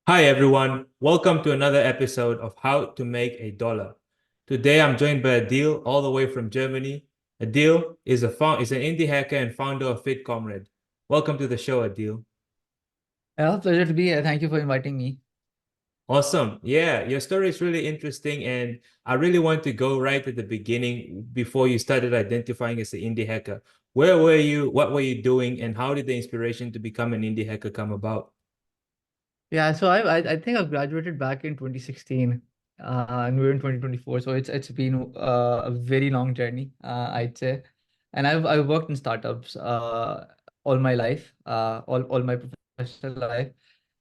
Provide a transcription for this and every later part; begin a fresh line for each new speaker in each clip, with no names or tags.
Hi everyone, welcome to another episode of How to Make a Dollar. Today I'm joined by Adeel all the way from Germany. Adeel is an indie hacker and founder of Fit Comrade. Welcome to the show, Adeel.
Yeah, pleasure to be here. Thank you for inviting me.
Awesome. Yeah, your story is really interesting and I really want to go right at the beginning before you started identifying as an indie hacker. Where were you? What were you doing? And how did the inspiration to become an indie hacker come about?
Yeah, so I think I graduated back in 2016, and we're in 2024. So it's been a very long journey, I'd say. And I've worked in startups all my life, all my professional life.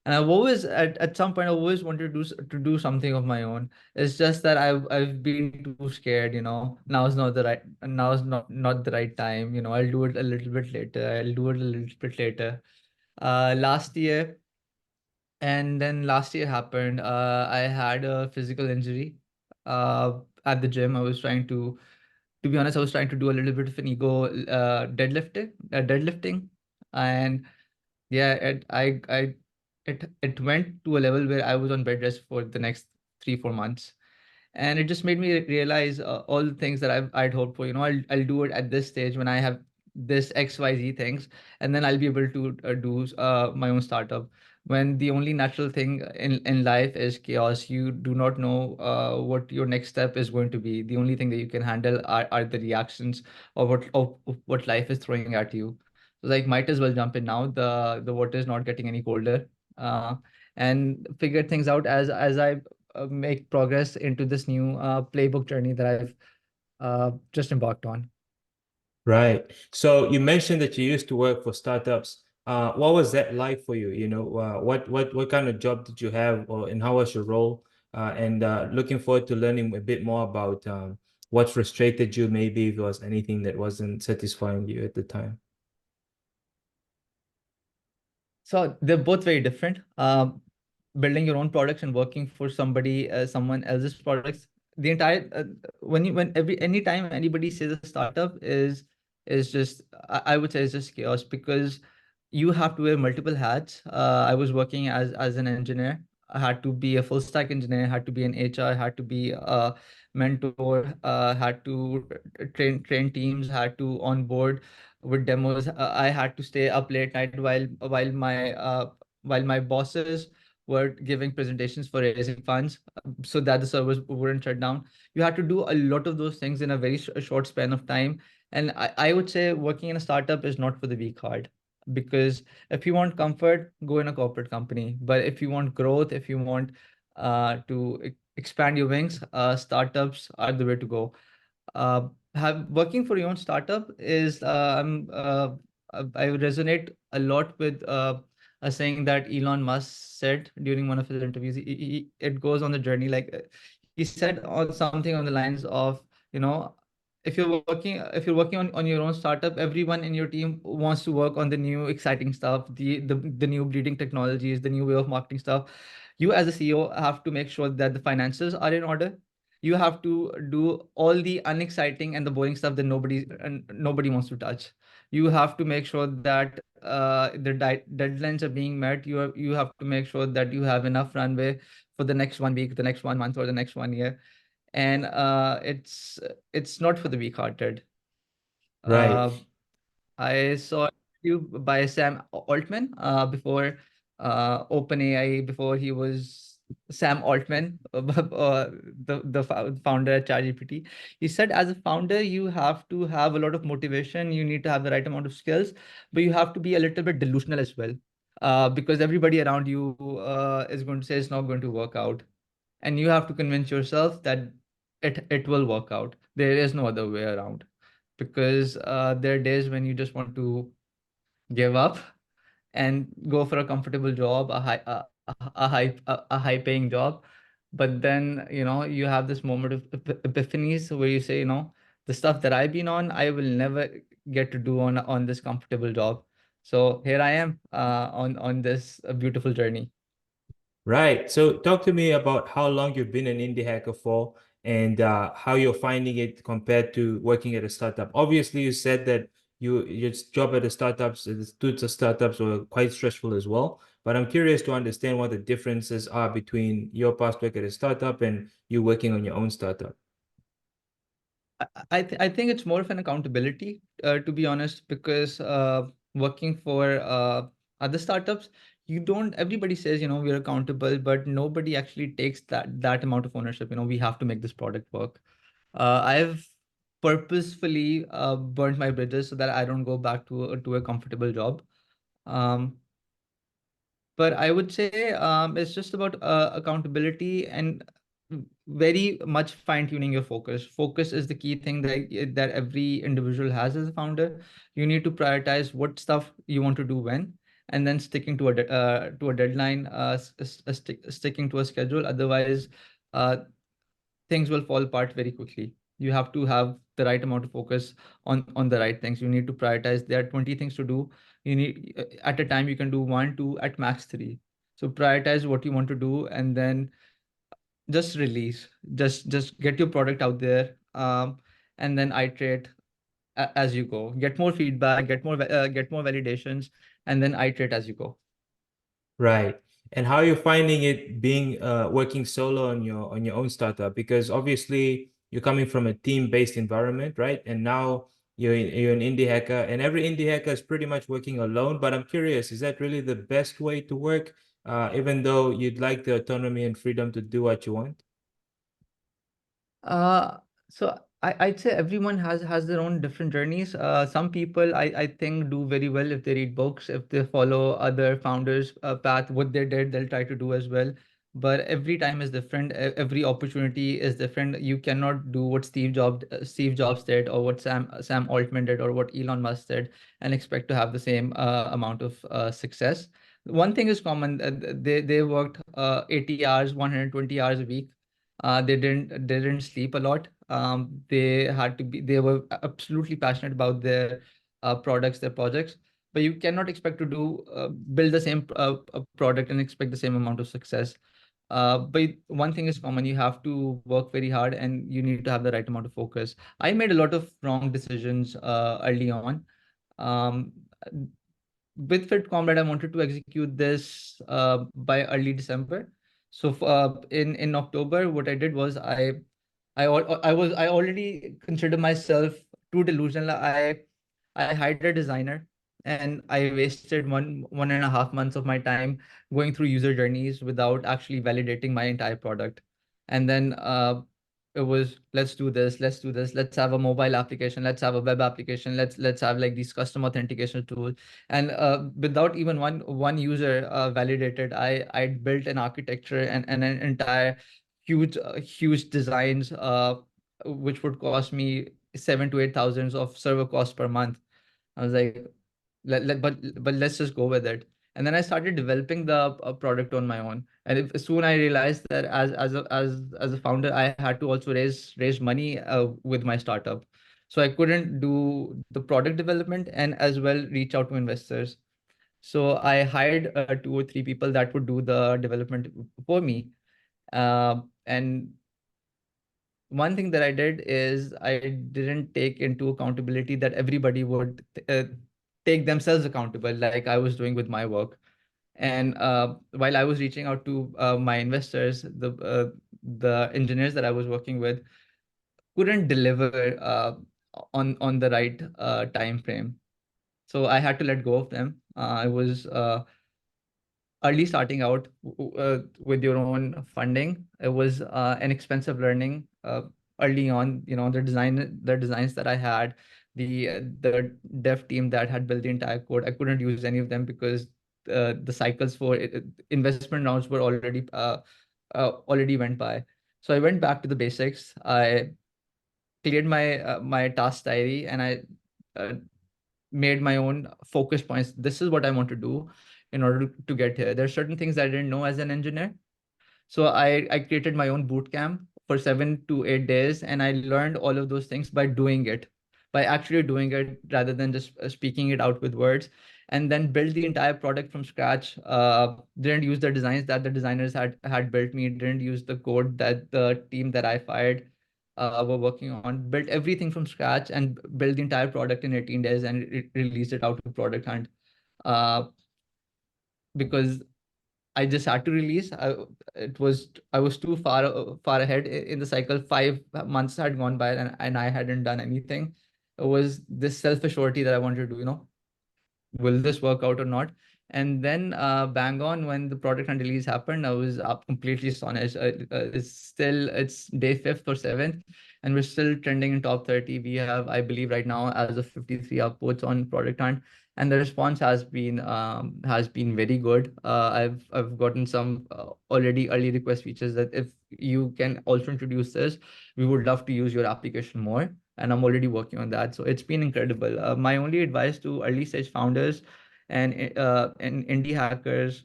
And I've always at some point I always wanted to do something of my own. It's just that I've been too scared, now is not the right time. I'll do it a little bit later. I'll do it a little bit later. Last year. And then last year happened. I had a physical injury at the gym. To be honest, I was trying to do a little bit of an ego deadlifting, and yeah, it went to a level where I was on bed rest for the next 3 4 months, and it just made me realize all the things that I'd hoped for. I'll do it at this stage when I have this XYZ things, and then I'll be able to do my own startup. When the only natural thing in life is chaos, you do not know what your next step is going to be. The only thing that you can handle are the reactions of what life is throwing at you. So like, might as well jump in now. The water is not getting any colder. Uh, and figure things out as I make progress into this new playbook journey that I've just embarked on.
Right. So you mentioned that you used to work for startups. What was that like for you? What kind of job did you have, or and how was your role? And looking forward to learning a bit more about what frustrated you, maybe if there was anything that wasn't satisfying you at the time.
So they're both very different. Building your own products and working for someone else's products. The entire when every anytime anybody says a startup is just I would say it's just chaos because you have to wear multiple hats. I was working as an engineer. I had to be a full stack engineer. Had to be an HR. Had to be a mentor. Had to train teams. Had to onboard with demos. I had to stay up late night while my bosses were giving presentations for raising funds so that the servers wouldn't shut down. You had to do a lot of those things in a very short span of time. And I would say working in a startup is not for the weak heart, because if you want comfort, go in a corporate company. But if you want growth, if you want to expand your wings, startups are the way to go. Have Working for your own startup is I resonate a lot with a saying that Elon Musk said during one of his interviews. It goes on the journey, like he said on something on the lines of, you know if you're working on your own startup, everyone in your team wants to work on the new exciting stuff, the new bleeding technologies, the new way of marketing stuff. You as a CEO have to make sure that the finances are in order. You have to do all the unexciting and the boring stuff that nobody wants to touch. You have to make sure that deadlines are being met. You have to make sure that you have enough runway for the next 1 week, the next 1 month, or the next 1 year. And it's not for the weak-hearted.
Right.
uh, I saw you by Sam Altman before OpenAI, before he was Sam Altman, the founder at ChatGPT. He said, as a founder, you have to have a lot of motivation. You need to have the right amount of skills, but you have to be a little bit delusional as well, because everybody around you is going to say it's not going to work out, and you have to convince yourself that it will work out. There is no other way around, because there are days when you just want to give up and go for a comfortable job, a high paying job. But then, you have this moment of epiphanies where you say, the stuff that I've been on, I will never get to do on this comfortable job. So here I am on this beautiful journey.
Right. So talk to me about how long you've been an indie hacker for and how you're finding it compared to working at a startup. Obviously, you said that your job at the startups, the students of startups were quite stressful as well. But I'm curious to understand what the differences are between your past work at a startup and you working on your own startup.
I think it's more of an accountability, to be honest, because working for other startups, you don't. Everybody says, we're accountable, but nobody actually takes that amount of ownership. We have to make this product work. I've purposefully burnt my bridges so that I don't go back to a comfortable job. Um, but I would say it's just about accountability and very much fine-tuning your focus. Focus is the key thing that every individual has as a founder. You need to prioritize what stuff you want to do when, and then sticking to a deadline, sticking to a schedule. Otherwise, uh, things will fall apart very quickly. You have to have the right amount of focus on the right things. You need to prioritize. There are 20 things to do. You need at a time you can do one, two, at max three. So prioritize what you want to do, and then just release. Just get your product out there, and then iterate as you go. Get more feedback, get more validations, and then iterate as you go.
Right. And how are you finding it being working solo on your own startup? Because obviously you're coming from a team-based environment, right? And now you're an indie hacker, and every indie hacker is pretty much working alone. But I'm curious, is that really the best way to work? Even though you'd like the autonomy and freedom to do what you want?
Uh, I'd say everyone has their own different journeys. Some people I think do very well if they read books, if they follow other founders' path, what they did, they'll try to do as well. But every time is different. Every opportunity is different. You cannot do what Steve Jobs did, or what Sam Altman did, or what Elon Musk did, and expect to have the same amount of success. One thing is common. They worked 80 hours, 120 hours a week. They didn't sleep a lot. They were absolutely passionate about their products, their projects. But you cannot expect to build the same product and expect the same amount of success. But one thing is common: you have to work very hard, and you need to have the right amount of focus. I made a lot of wrong decisions early on. Um, with Fit Comrade, I wanted to execute this by early December. So in October, what I did was I already consider myself too delusional. I hired a designer, and I wasted 1.5 months of my time going through user journeys without actually validating my entire product. And then it was, let's do this, let's do this, let's have a mobile application, let's have a web application, let's have like these custom authentication tools. And without even one user validated, I built an architecture and an entire huge designs, which would cost me 7 to 8 thousands of server costs per month. I was like, but let's just go with it. And then I started developing the product on my own. And soon I realized that as a founder, I had to also raise money with my startup. So I couldn't do the product development and as well reach out to investors. So I hired 2 or 3 people that would do the development for me. And one thing that I did is I didn't take into accountability that everybody would take themselves accountable, like I was doing with my work. And while I was reaching out to my investors, the engineers that I was working with couldn't deliver on the right time frame. So I had to let go of them. I was early starting out with your own funding. It was an expensive learning early on. The designs that I had, the dev team that had built the entire code, I couldn't use any of them because the cycles for investment rounds were already went by. So I went back to the basics. I cleared my task diary, and I uh, made my own focus points. This is what I want to do in order to get here. There are certain things I didn't know as an engineer. So I created my own boot camp for 7 to 8 days, and I learned all of those things by doing it, by actually doing it rather than just speaking it out with words. And then build the entire product from scratch. Didn't use the designs that the designers had built me. Didn't use the code that the team that I fired. were working on, built everything from scratch and built the entire product in 18 days and released it out to product hunt. Uh, because I just had to release. I was too far ahead in the cycle. 5 months had gone by and I hadn't done anything. It was this self-assurity that I wanted to do, will this work out or not? And then bang on when the product and release happened, I was up completely astonished. It's day fifth or seventh, and we're still trending in top 30. We have, I believe, right now as of 53 upvotes on product hunt, and the response has been very good. I've gotten some already early request features that if you can also introduce this, we would love to use your application more, and I'm already working on that. So it's been incredible. My only advice to early stage founders and indie hackers,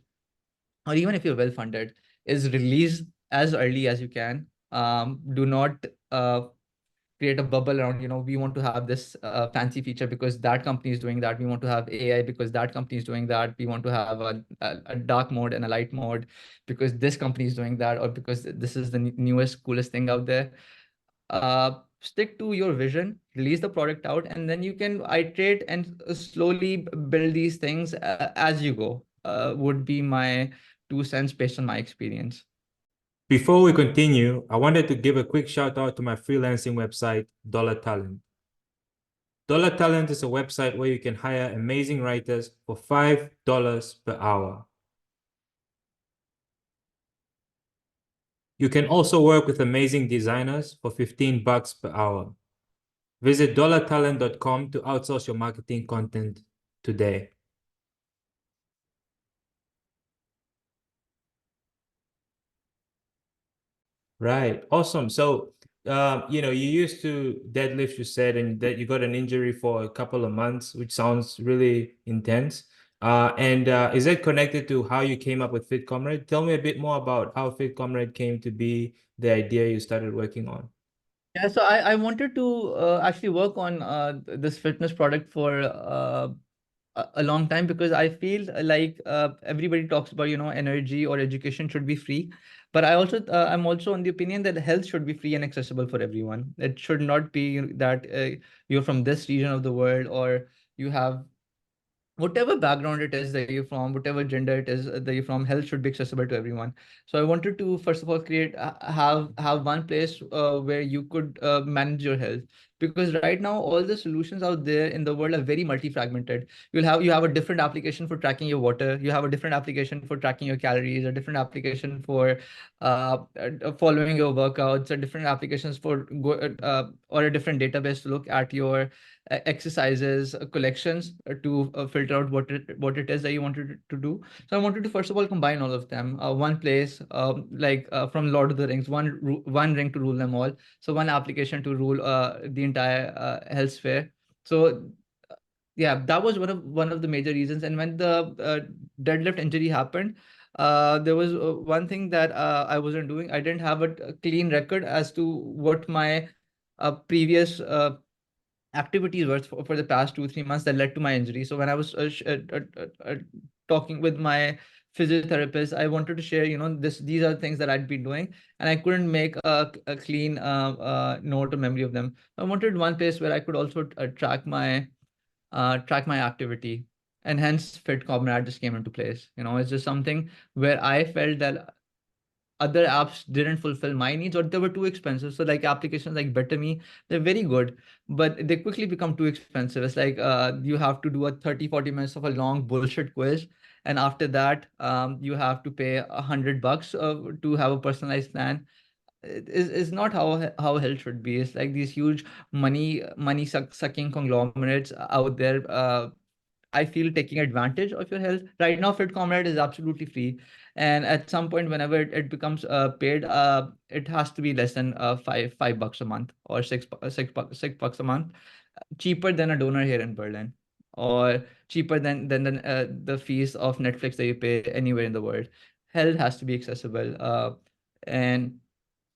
or even if you're well funded, is release as early as you can. Do not create a bubble around, we want to have this fancy feature because that company is doing that. We want to have AI because that company is doing that. We want to have a dark mode and a light mode because this company is doing that, or because this is the newest, coolest thing out there. Stick to your vision, release the product out, and then you can iterate and slowly build these things as you go. Would be my 2 cents based on my experience.
Before we continue, I wanted to give a quick shout out to my freelancing website, Dollar Talent. Dollar Talent is a website where you can hire amazing writers for $5 per hour. You can also work with amazing designers for $15 per hour. Visit dollartalent.com to outsource your marketing content today. Right. Awesome. So, you used to deadlift, you said, and that you got an injury for a couple of months, which sounds really intense. And is that connected to how you came up with Fit Comrade? Tell me a bit more about how Fit Comrade came to be the idea you started working on.
Yeah, so I wanted to actually work on this fitness product for a long time, because I feel like everybody talks about, energy or education should be free. But I'm also on the opinion that health should be free and accessible for everyone. It should not be that you're from this region of the world, or you have whatever background it is that you're from, whatever gender it is that you're from. Health should be accessible to everyone. So I wanted to first of all create have one place where you could manage your health, because right now all the solutions out there in the world are very multi-fragmented. You have a different application for tracking your water, you have a different application for tracking your calories, a different application for following your workouts, a different applications for or a different database to look at your exercises collections to filter out what it is that you wanted to do. So I wanted to first of all combine all of them one place, like from Lord of the Rings, one ring to rule them all. So one application to rule the entire health sphere. So yeah, that was one of the major reasons. And when the deadlift injury happened, there was one thing that I wasn't doing. I didn't have a clean record as to what my previous activities were for the past 2 3 months that led to my injury. So when I was talking with my physiotherapist, I wanted to share, these are the things that I'd been doing, and I couldn't make a clean note or memory of them. I wanted one place where I could also track my activity, and hence Fit Comrade just came into place. It's just something where I felt that other apps didn't fulfill my needs, or they were too expensive. So like applications like BetterMe, they're very good, but they quickly become too expensive. It's like you have to do a 30 40 minutes of a long bullshit quiz, and after that you have to pay $100 to have a personalized plan. It is not how health should be. It's like these huge sucking conglomerates out there, I feel, taking advantage of your health. Right now, Fit Comrade is absolutely free, and at some point, whenever it becomes paid, it has to be less than $5 a month, or $6 a month, cheaper than a donor here in Berlin, or cheaper than the fees of Netflix that you pay anywhere in the world. Health has to be accessible, and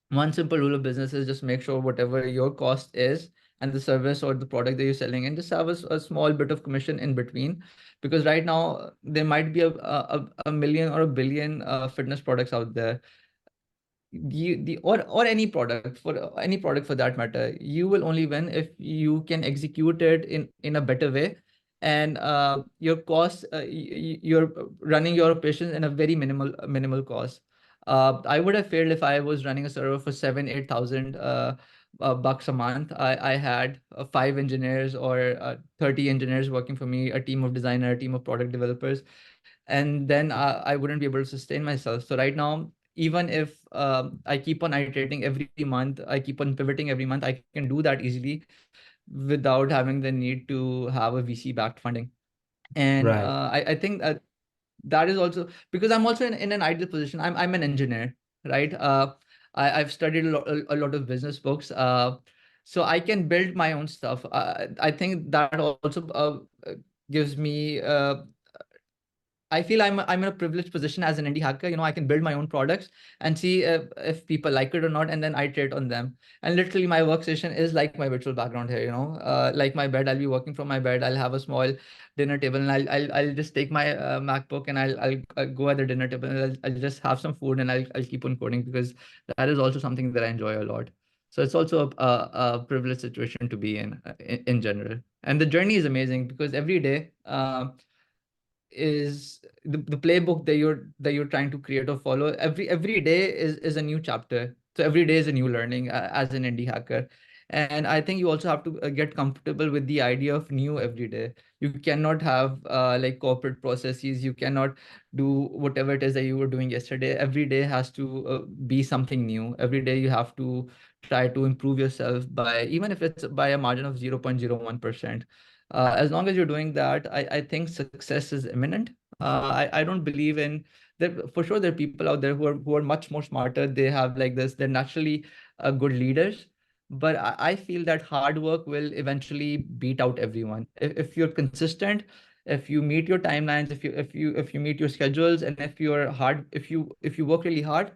one simple rule of business is just make sure whatever your cost is and the service or the product that you're selling, and just have a small bit of commission in between, because right now there might be a million or a billion fitness products out there. the or any product for that matter, you will only win if you can execute it in a better way, and your cost, you're running your operations in a very minimal cost. I would have failed if I was running a server for 7-8 thousand bucks a month. I had 5 engineers or 30 engineers working for me, a team of designer, a team of product developers, and then I wouldn't be able to sustain myself. So right now, even if I keep on iterating every month, I keep on pivoting every month, I can do that easily without having the need to have a VC backed funding. And
Right.
I think that that is also because I'm also in an ideal position. I'm an engineer, right? I've studied a lot of business books. So I can build my own stuff. I think that also gives me I feel I'm in a privileged position as an indie hacker. I can build my own products and see if people like it or not, and then iterate on them. And literally, my workstation is like my virtual background here. Like my bed. I'll be working from my bed. I'll have a small dinner table, and I'll just take my MacBook, and I'll go at the dinner table, and I'll just have some food, and I'll keep on coding, because that is also something that I enjoy a lot. So it's also a privileged situation to be in general. And the journey is amazing because every day. Is the playbook that you're trying to create or follow. Every day is a new chapter. So every day is a new learning as an indie hacker. And I think you also have to get comfortable with the idea of new every day. You cannot have like corporate processes. You cannot do whatever it is that you were doing yesterday. Every day has to be something new. Every day you have to try to improve yourself by, even if it's by a margin of 0.01%. As long as you're doing that, I think success is imminent. I don't believe in that. For sure, there are people out there who are much more smarter. They have like this. They're naturally good leaders. But I feel that hard work will eventually beat out everyone. If you're consistent, if you meet your timelines, if you meet your schedules, and if you work really hard,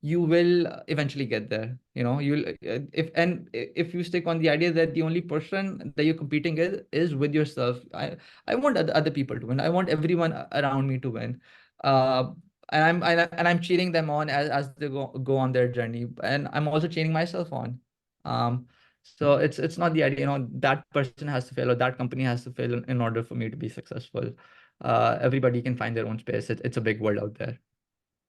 you will eventually get there. You'll if you stick on the idea that the only person that you're competing is with yourself. I want other people to win. I want everyone around me to win. uh and I'm cheering them on as they go on their journey, and I'm also cheering myself on. So it's not the idea, that person has to fail or that company has to fail in order for me to be successful. Everybody can find their own space. It's a big world out there.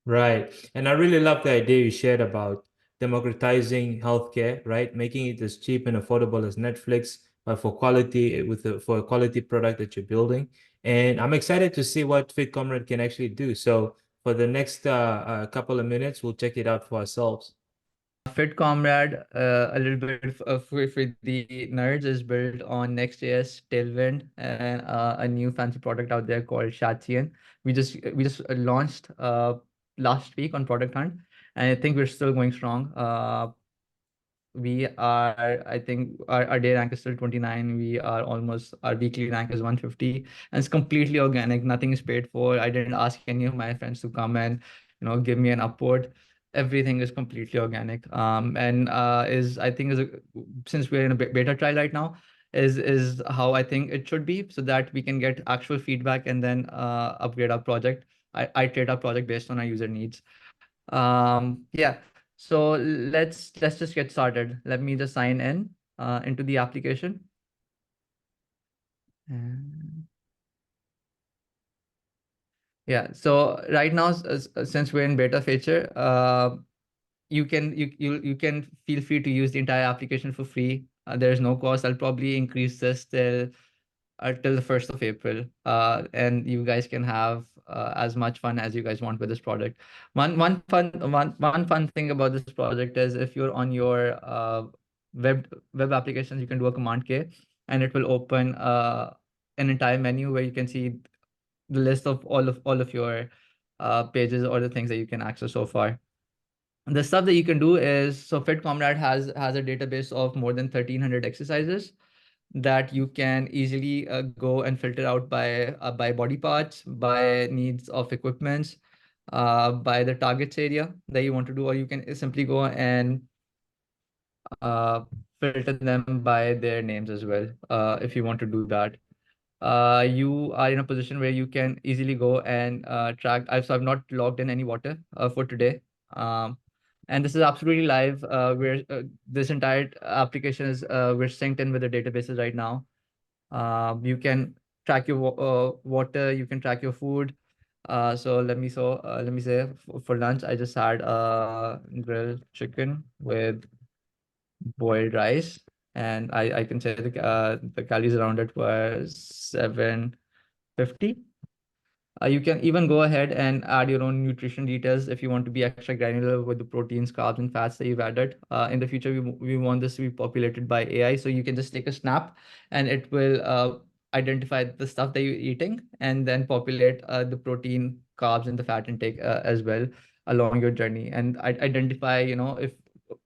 Right. And I really love the idea you shared about democratizing healthcare, right? Making it as cheap and affordable as Netflix, but for quality for a quality product that you're building. And I'm excited to see what Fit Comrade can actually do. So for the next couple of minutes, we'll check it out for ourselves.
Fit Comrade, a little bit for the nerds, is built on Next.js, Tailwind, and a new fancy product out there called Shatien. We just launched last week on Product Hunt, and I think we're still going strong. I think our day rank is still 29. Our weekly rank is 150, and it's completely organic. Nothing is paid for. I didn't ask any of my friends to come and give me an upvote. Everything is completely organic. And is I think is a, since we're in a beta trial right now, is how I think it should be, so that we can get actual feedback and then upgrade our project. I iterate our project based on our user needs. Yeah. So let's just get started. Let me just sign in into the application. And yeah. So right now, since we're in beta feature, you can feel free to use the entire application for free. There is no cost. I'll probably increase this till the 1st of April. And you guys can have as much fun as you guys want with this product. One fun thing about this project is if you're on your web applications, you can do a Command K, and it will open an entire menu where you can see the list of all of your pages or the things that you can access so far. The stuff that you can do is, so Fit Comrade has a database of more than 1,300 exercises that you can easily go and filter out by body parts, by needs of equipments, by the targets area that you want to do, or you can simply go and uh, filter them by their names as well, if you want to do that. You are in a position where you can easily go and track. So I've not logged in any water for today. Um, And this is absolutely live. Where this entire application is we're synced in with the databases right now. You can track your water, you can track your food. Let me say for lunch I just had grilled chicken with boiled rice, and I can say the calories around it were 750. You can even go ahead and add your own nutrition details if you want to be extra granular with the proteins, carbs, and fats that you've added. In the future, we want this to be populated by AI. So you can just take a snap and it will identify the stuff that you're eating and then populate the protein, carbs, and the fat intake as well along your journey. And identify, if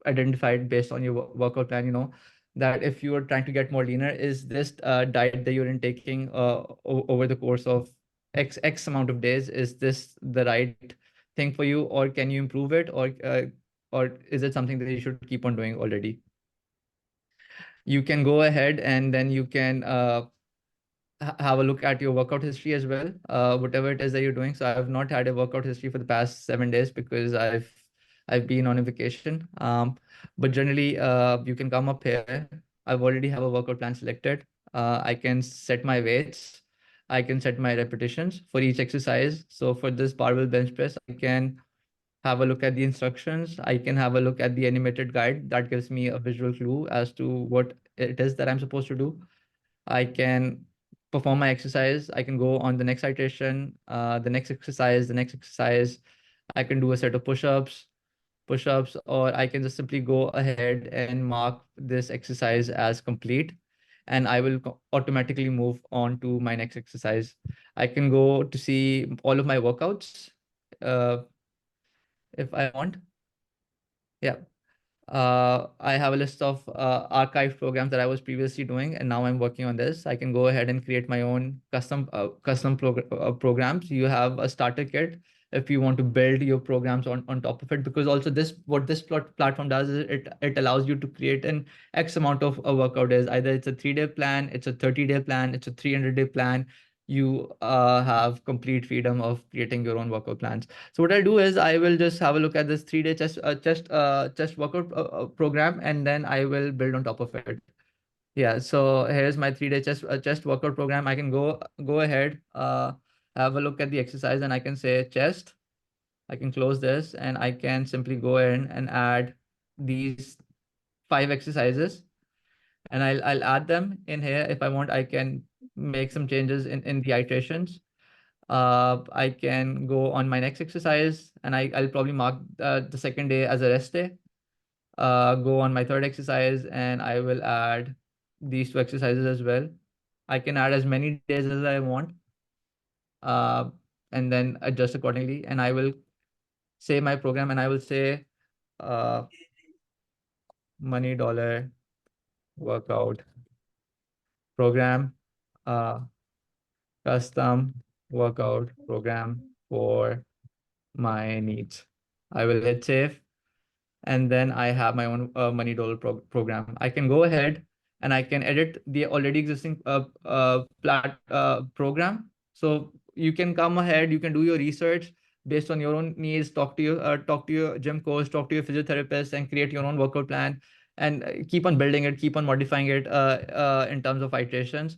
identified based on your workout plan, that if you are trying to get more leaner, is this diet that you're intaking over the course of X amount of days, is this the right thing for you, or can you improve it, or is it something that you should keep on doing already? You can go ahead and then you can have a look at your workout history as well, whatever it is that you're doing. So I've not had a workout history for the past 7 days because I've been on a vacation. But generally, you can come up here. I've already have a workout plan selected. I can set my weights. I can set my repetitions for each exercise. So for this barbell bench press, I can have a look at the instructions. I can have a look at the animated guide that gives me a visual clue as to what it is that I'm supposed to do. I can perform my exercise. I can go on the next iteration, the next exercise, the next exercise. I can do a set of push-ups, or I can just simply go ahead and mark this exercise as complete, and I will automatically move on to my next exercise. I can go to see all of my workouts uh, if I want. Yeah. I have a list of archived programs that I was previously doing, and now I'm working on this. I can go ahead and create my own custom programs. You have a starter kit if you want to build your programs on top of it, because also this what this platform does is it allows you to create an X amount of a workout days. Either it's a 3-day plan, it's a 30-day plan, it's a 300-day plan. You have complete freedom of creating your own workout plans. So what I'll do is I will just have a look at this 3-day chest workout program, and then I will build on top of it. Yeah. So here's my 3-day chest workout program. I can go ahead, have a look at the exercise, and I can say chest. I can close this, and I can simply go in and add these 5 exercises, and I'll add them in here. If I want, I can make some changes in the iterations. I can go on my next exercise, and I'll probably mark the second day as a rest day. Go on my third exercise, and I will add these 2 exercises as well. I can add as many days as I want, uh, and then adjust accordingly. And I will say my program, and I will say uh, money dollar workout program, uh, custom workout program for my needs. I will hit save, and then I have my own money dollar program. I can go ahead and I can edit the already existing program. So you can come ahead, you can do your research based on your own needs, talk to your gym coach, talk to your physiotherapist, and create your own workout plan, and keep on building it, keep on modifying it in terms of iterations.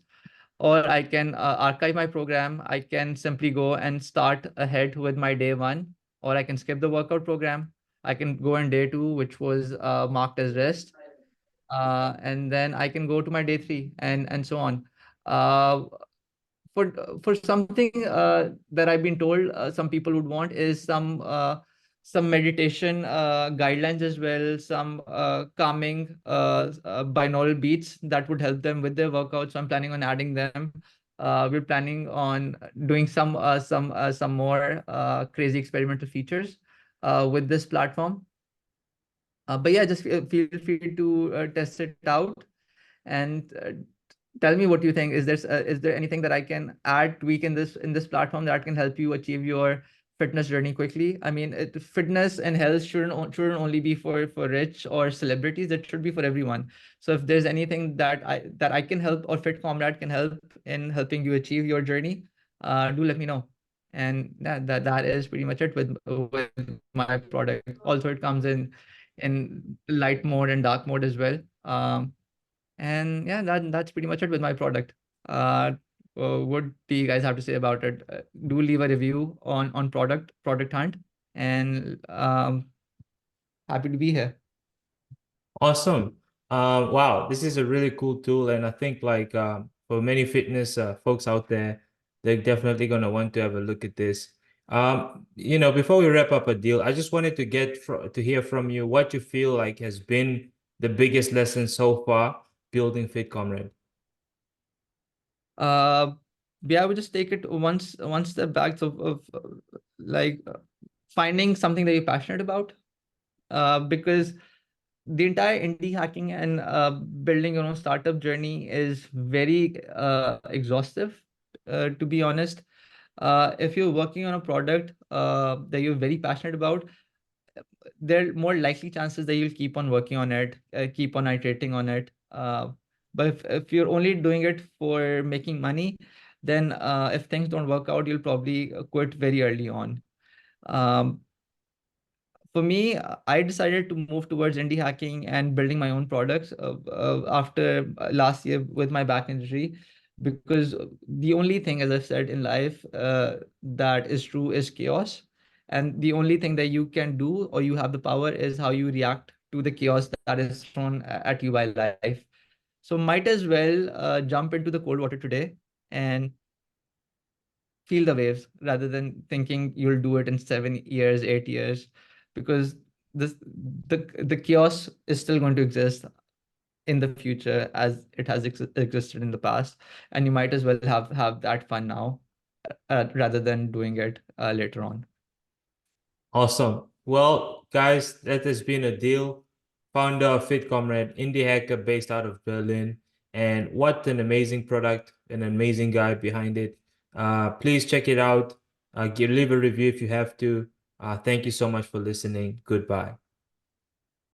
Or I can archive my program. I can simply go and start ahead with my day one, or I can skip the workout program. I can go on day two, which was marked as rest, and then I can go to my day three, and so on. Uh, for something that I've been told some people would want is some meditation guidelines as well, some calming binaural beats that would help them with their workout. So I'm planning on adding them. We're planning on doing some more crazy experimental features with this platform. But yeah, just feel free to test it out, and tell me what you think. Is there anything that I can add, tweak in this platform that can help you achieve your fitness journey quickly? I mean, fitness and health shouldn't only be for rich or celebrities. It should be for everyone. So if there's anything that I can help, or Fit Comrade can help in helping you achieve your journey, do let me know. And that is pretty much it with my product. Also, it comes in light mode and dark mode as well. And yeah, that's pretty much it with my product. Uh, what do you guys have to say about it? Do leave a review on Product Hunt, and happy to be here.
Awesome. Wow, this is a really cool tool, and I think like for many fitness folks out there, they're definitely gonna want to have a look at this. Before we wrap up a deal, I just wanted to to hear from you what you feel like has been the biggest lesson so far building Fit Comrade.
Uh, yeah, I would just take it one step back of like finding something that you're passionate about. Because the entire indie hacking and building your own startup journey is very exhaustive, to be honest. If you're working on a product that you're very passionate about, there are more likely chances that you'll keep on working on it, keep on iterating on it. But if you're only doing it for making money, then if things don't work out, you'll probably quit very early on. Um, for me, I decided to move towards indie hacking and building my own products after last year with my back injury, because the only thing, as I've said in life, that is true is chaos. And the only thing that you can do or you have the power is how you react to the chaos that is thrown at you by life. So might as well jump into the cold water today and feel the waves rather than thinking you'll do it in 7 years, 8 years, because this the chaos is still going to exist in the future as it has existed in the past, and you might as well have that fun now rather than doing it later on.
Awesome. Well, guys, that has been Adeel, founder of Fit Comrade, indie hacker based out of Berlin. And what an amazing product, an amazing guy behind it. Please check it out. Leave a review if you have to. Thank you so much for listening. Goodbye.